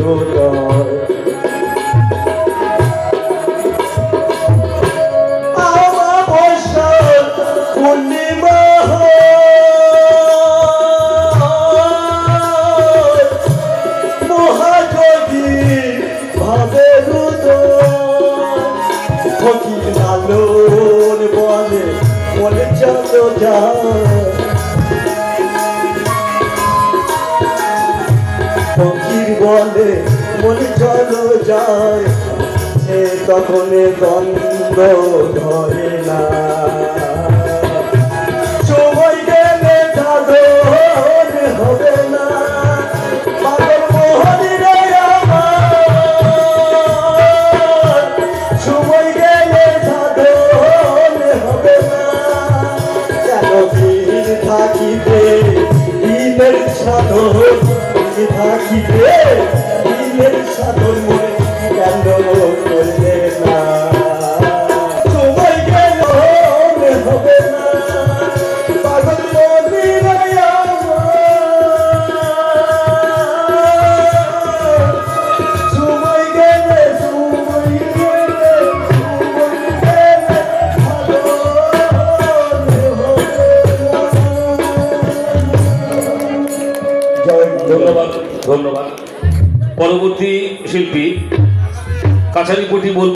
হৃদয়। আমাবস্যার পূর্ণিমা মহাযোগী ভাবে ফকির লালন বলে বলে চলো যায়, ফকির বলে বলে চলো যায়, সে তখন দ্বন্দ্ব ধরে না। সময় গেলে সাধন হবে না, পাগল মোহনীরে আমার, সময় গেলে সাধন হবে না। কেন দিন থাকিবে দিনের সাধন, থাকিবে দিনের সাধন মনে কেন করবে না। সময় গেল হবে না, পাগল মনিরে আমার, সময় গেলে ধন্যবাদ ধন্যবাদ। পরবর্তী শিল্পী কাছারিপটি বল।